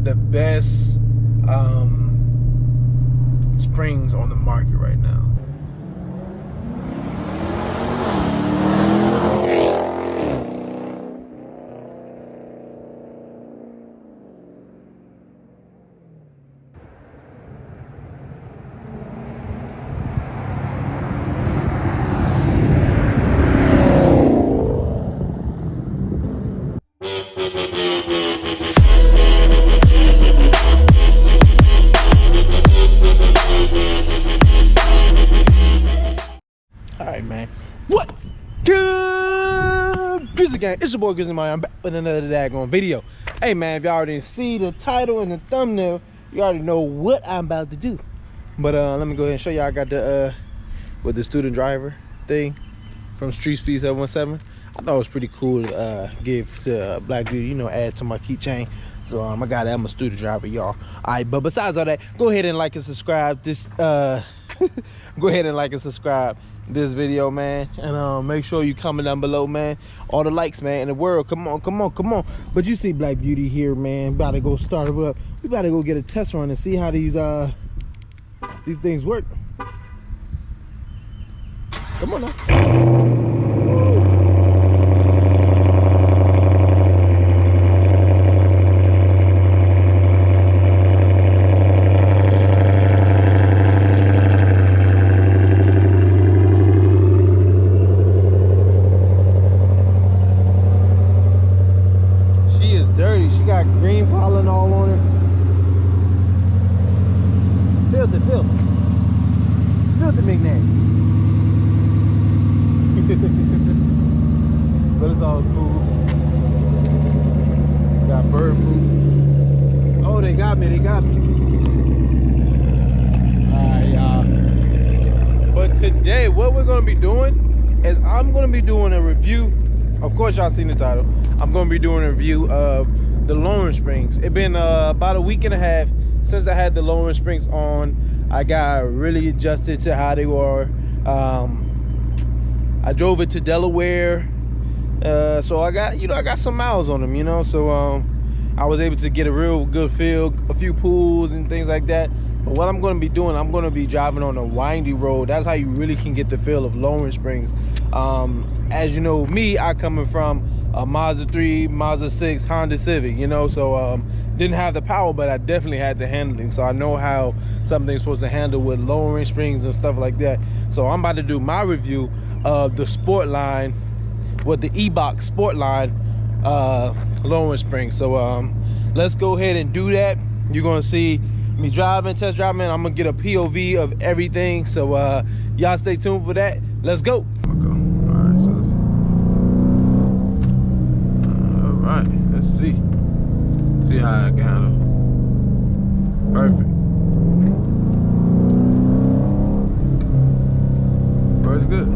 the best springs on the market right now. Alright, man. What's good? Grizzly Gang, it's your boy Grizzly Money. I'm back with another daggone video. Hey, man, if y'all already see the title and the thumbnail, you already know what I'm about to do. But let me go ahead and show y'all. I got the with the student driver thing from Street Speed 717. I thought it was pretty cool to give to Black Beauty, you know, add to my keychain. So I got it. I'm a student driver, y'all. Alright, but besides all that, go ahead and like and subscribe. This go ahead and like and subscribe this video, man, and make sure you comment down below, man. All the likes, man, in the world. Come on, come on, come on. But you see Black Beauty here, man. About to go start her up. We about to go get a test run and see how these things work. Come on now. Green pollen all on it. Filthy, filthy. Filthy McNasty. But it's all cool. Got bird poop. Oh, they got me, they got me. Alright, y'all. But today, what we're gonna be doing is I'm gonna be doing a review. Of course, y'all seen the title. I'm gonna be doing a review of the lowering springs. It's been about a week and a half since I had the lowering springs on. I got really adjusted to how they were. I drove it to Delaware, so I got some miles on them, you know. So I was able to get a real good feel, a few pools and things like that. But what I'm going to be doing, I'm going to be driving on a windy road. That's how you really can get the feel of lowering springs. As you know, me, I coming from a Mazda 3, Mazda 6, Honda Civic, you know, so didn't have the power, but I definitely had the handling, so I know how something's supposed to handle with lowering springs and stuff like that. So I'm about to do my review of the Sportline, with the Eibach Sportline lowering springs. So let's go ahead and do that. You're gonna see me driving, test driving. I'm gonna get a POV of everything, so y'all stay tuned for that. Let's go. Let's see how I can handle. Perfect. First good.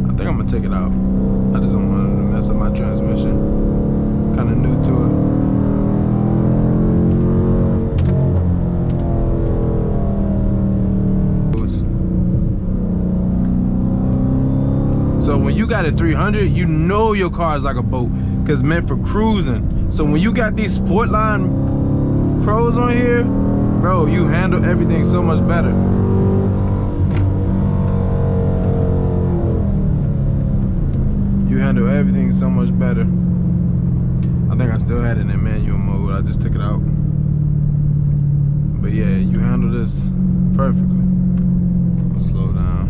I think I'm gonna take it out. I just don't want to mess up my transmission. Kind of new to it. So when you got a 300, you know your car is like a boat, because it's meant for cruising. So when you got these Sportline Pros on here, bro, you handle everything so much better. You handle everything so much better. I think I still had it in manual mode. I just took it out. But yeah, you handle this perfectly. I'll slow down.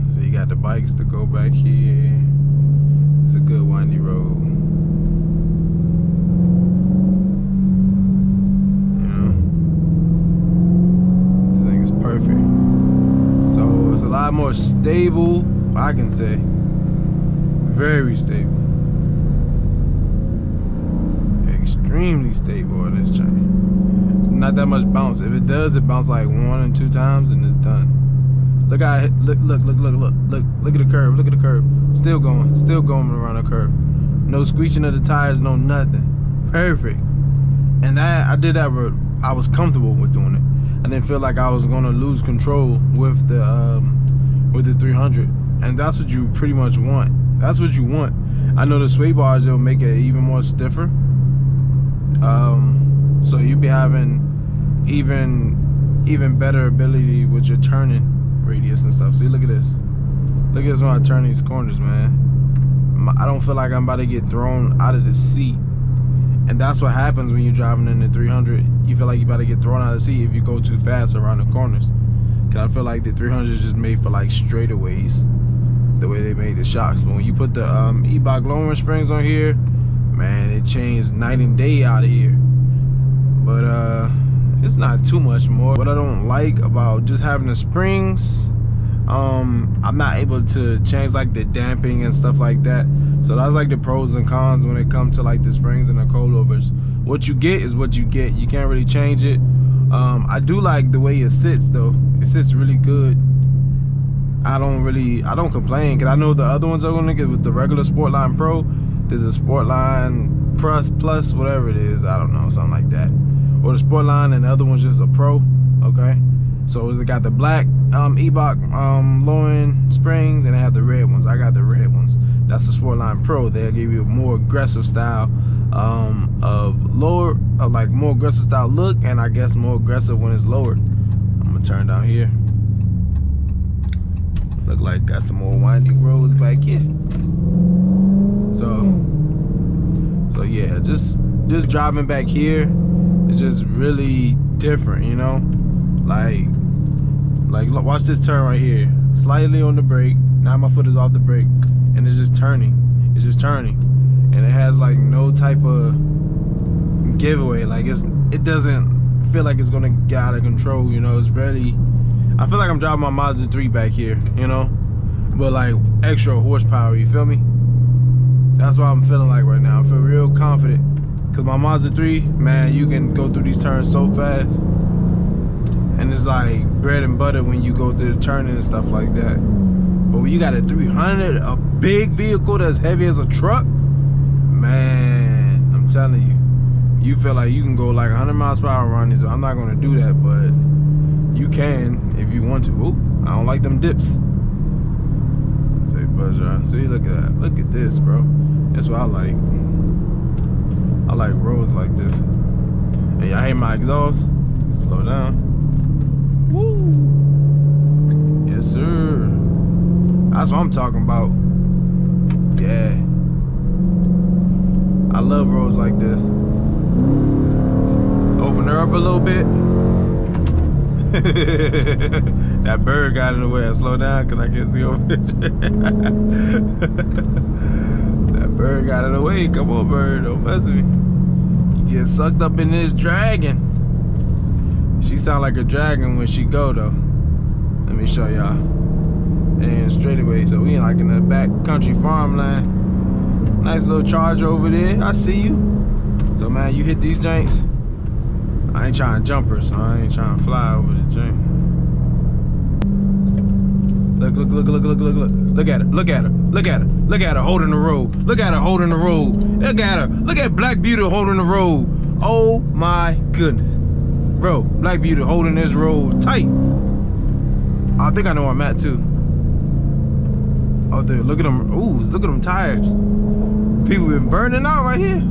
So you got the bikes to go back here. It's a good windy road. You know? This thing is perfect. So it's a lot more stable, I can say. Very stable. Extremely stable on this chain. It's not that much bounce. If it does, it bounces like 1 or 2 times and it's done. Look at it. Look at the curve. Look at the curve. Still going around the curve. No screeching of the tires, no nothing. Perfect. And that I did that road. I was comfortable with doing it. I didn't feel like I was gonna lose control with the 300. and that's what you pretty much want. That's what you want. I know the sway bars, it'll make it even more stiffer. So you'll be having even better ability with your turning radius and stuff. See, look at this. Look at this when I turn these corners, man. I don't feel like I'm about to get thrown out of the seat. And that's what happens when you're driving in the 300. You feel like you're about to get thrown out of the seat if you go too fast around the corners. Cause I feel like the 300 is just made for like straightaways, the way they made the shocks. But when you put the Eibach lowering springs on here, man, it changed night and day out of here. But it's not too much more. What I don't like about just having the springs, I'm not able to change like the damping and stuff like that. So that's like the pros and cons when it comes to like the springs and the coilovers. What you get is what you get. You can't really change it. I do like the way it sits though. It sits really good. I don't complain, because I know the other ones are gonna get with the regular Sportline Pro. There's a Sportline Plus, whatever it is, I don't know, something like that. Or the Sportline, and the other one's just a Pro, okay? So they got the black Eibach lowering springs, and they have the red ones. I got the red ones. That's the Sportline Pro. They'll give you a more aggressive style like more aggressive style look, and I guess more aggressive when it's lowered. I'm gonna turn down here. Look like got some more windy roads back here. So yeah, just driving back here is just really different, you know. Like watch this turn right here. Slightly on the brake. Now my foot is off the brake, and it's just turning. It's just turning, and it has like no type of giveaway. Like it doesn't feel like it's gonna get out of control. You know, it's really. I feel like I'm driving my Mazda 3 back here, you know, but like extra horsepower. You feel me? That's what I'm feeling like right now. I feel real confident, cause my Mazda 3, man, you can go through these turns so fast. And it's like bread and butter when you go through the turning and stuff like that. But when you got a 300, a big vehicle that's heavy as a truck, man, I'm telling you, you feel like you can go like 100 miles per hour around these. I'm not gonna do that, but you can if you want to. Ooh, I don't like them dips. I say buzz ride. See, look at that. Look at this, bro. That's what I like. I like roads like this. Hey, y'all hear my exhaust? Slow down. Woo! Yes, sir. That's what I'm talking about. Yeah. I love roads like this. Open her up a little bit. That bird got in the way. I slow down because I can't see over there. That bird got in the way. Come on, bird. Don't mess with me. You get sucked up in this dragon. She sound like a dragon when she go though. Let me show y'all. And straight away, so we like in the back country farmland. Nice little charge over there. I see you. So man, you hit these joints. I ain't trying to jump her, so I ain't trying to fly over the joint. Look at her. Look at her. Look at her. Look at her holding the road. Look at her holding the road. Look at her. Look at Black Beauty holding the road. Oh my goodness. Bro, Black Beauty holding this road tight. I think I know where I'm at too. Oh, dude, look at them. Ooh, look at them tires. People been burning out right here.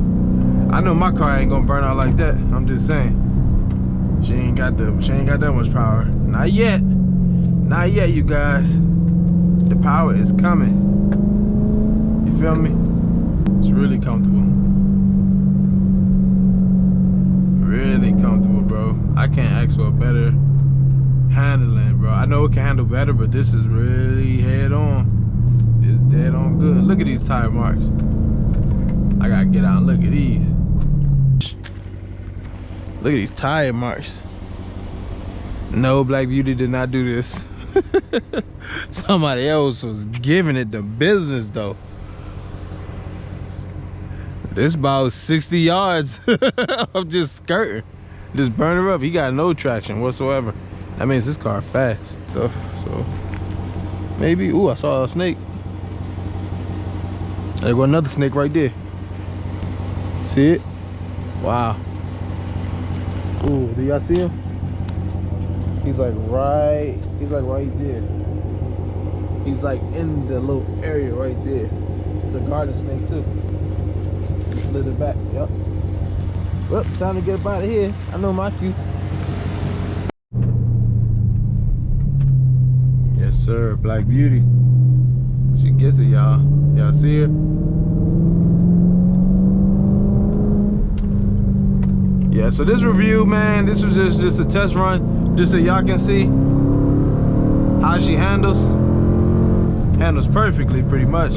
I know my car ain't gonna burn out like that. I'm just saying. She ain't got that much power. Not yet. Not yet, you guys. The power is coming. You feel me? It's really comfortable. Really comfortable, bro. I can't ask for a better handling, bro. I know it can handle better, but this is really head on. It's dead on good. Look at these tire marks. I gotta get out and look at these. Look at these tire marks. No, Black Beauty did not do this. Somebody else was giving it the business though. This about 60 yards of just skirting. Just burn her up. He got no traction whatsoever. That means this car fast. So maybe, ooh, I saw a snake. There go another snake right there. See it? Wow. Ooh, do y'all see him? He's like right there. He's like in the little area right there. It's a garden snake too. He slid it back. Yep. Well, time to get up out of here. I know my cue. Yes, sir. Black Beauty. She gets it, y'all. Y'all see her? Yeah, so this review, man, this was just a test run, just so y'all can see how she handles. Handles perfectly, pretty much.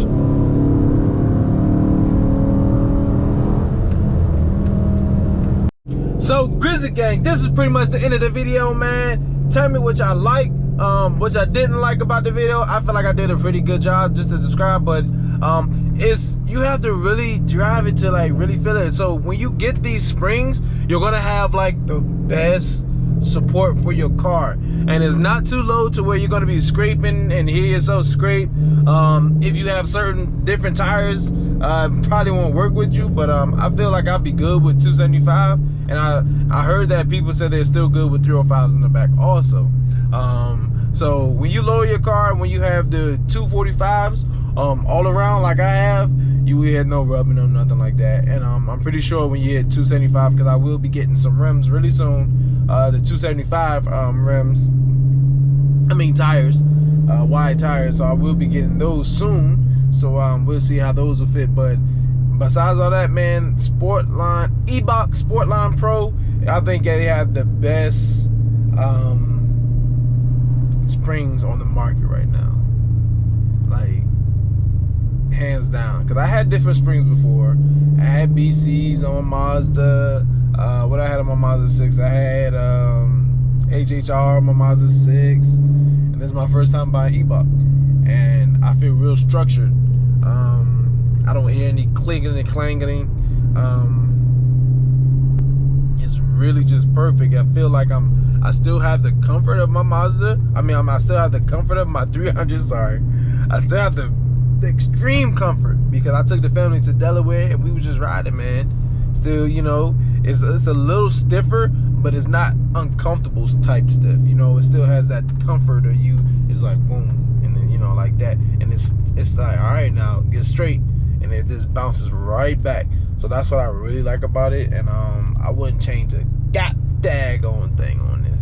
So, Grizzly Gang, this is pretty much the end of the video, man. Tell me what y'all like, what y'all didn't like about the video. I feel like I did a pretty good job just to describe, but you have to really drive it to like really feel it. So when you get these springs, you're gonna have like the best support for your car, and it's not too low to where you're gonna be scraping and hear yourself scrape. If you have certain different tires, probably won't work with you, but I feel like I'll be good with 275, and I heard that people said they're still good with 305s in the back also. So when you lower your car, when you have the 245s all around like I have, you had no rubbing or nothing like that. And I'm pretty sure when you hit 275, because I will be getting some rims really soon, the 275 rims, I mean tires, wide tires, so I will be getting those soon. So we'll see how those will fit. But besides all that, man, Sportline, Eibach Sportline Pro, I think they have the best springs on the market right now, like hands down. Because I had different springs before. I had BCs on Mazda, what I had on my Mazda 6, I had HHR on my Mazda 6, and this is my first time buying Eibach, and I feel real structured. I don't hear any clinking and clanging. It's really just perfect. I feel like I still have the comfort of my Mazda. I still have the comfort of my 300, sorry. I still have the extreme comfort, because I took the family to Delaware and we was just riding, man. Still, you know, it's a little stiffer, but it's not uncomfortable type stiff. You know, it still has that comfort of you. It's like boom, and then, you know, like that. And it's like, all right, now get straight, and it just bounces right back. So that's what I really like about it. And I wouldn't change a daggone thing on this.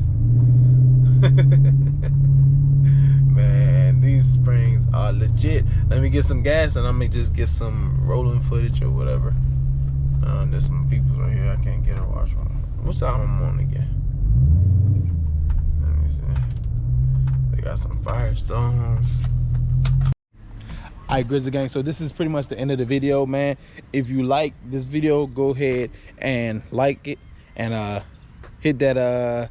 Man, these springs are legit. Let me get some gas and I may just get some rolling footage or whatever. There's some people right here I can't get a watch on. What's that I'm on again? Let me see. They got some Firestone. Alright, Grizzly Gang, so this is pretty much the end of the video, man. If you like this video, go ahead and like it, and hit the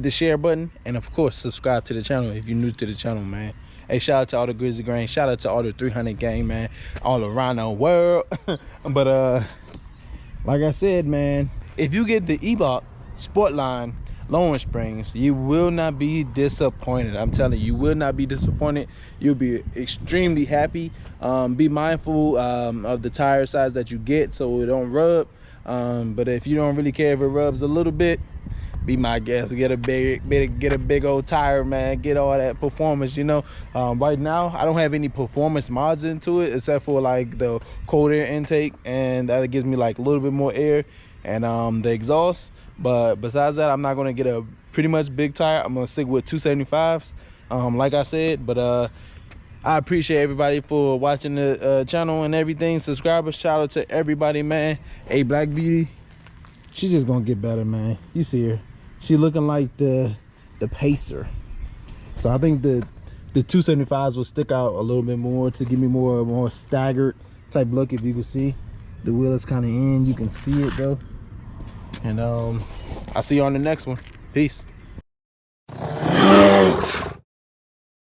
share button, and of course subscribe to the channel if you're new to the channel, man. Hey, shout out to all the Grizzly Gang, shout out to all the 300 gang, man, all around the world. But like I said, man, if you get the Eibach Sportline lowering springs, you will not be disappointed. I'm telling you, you will not be disappointed. You'll be extremely happy. Be mindful of the tire size that you get so it don't rub. But if you don't really care if it rubs a little bit, be my guest. Get a big old tire, man. Get all that performance, you know. Right now I don't have any performance mods into it except for like the cold air intake, and that gives me like a little bit more air, and the exhaust. But besides that, I'm not gonna get a pretty much big tire. I'm gonna stick with 275s, like I said. But I appreciate everybody for watching the channel and everything. Subscribers, shout out to everybody, man. Hey, Black Beauty, she just gonna get better, man. You see her, she looking like the pacer. So I think the 275s will stick out a little bit more to give me more staggered type look. If you can see, the wheel is kind of in, you can see it though. And I'll see you on the next one. Peace.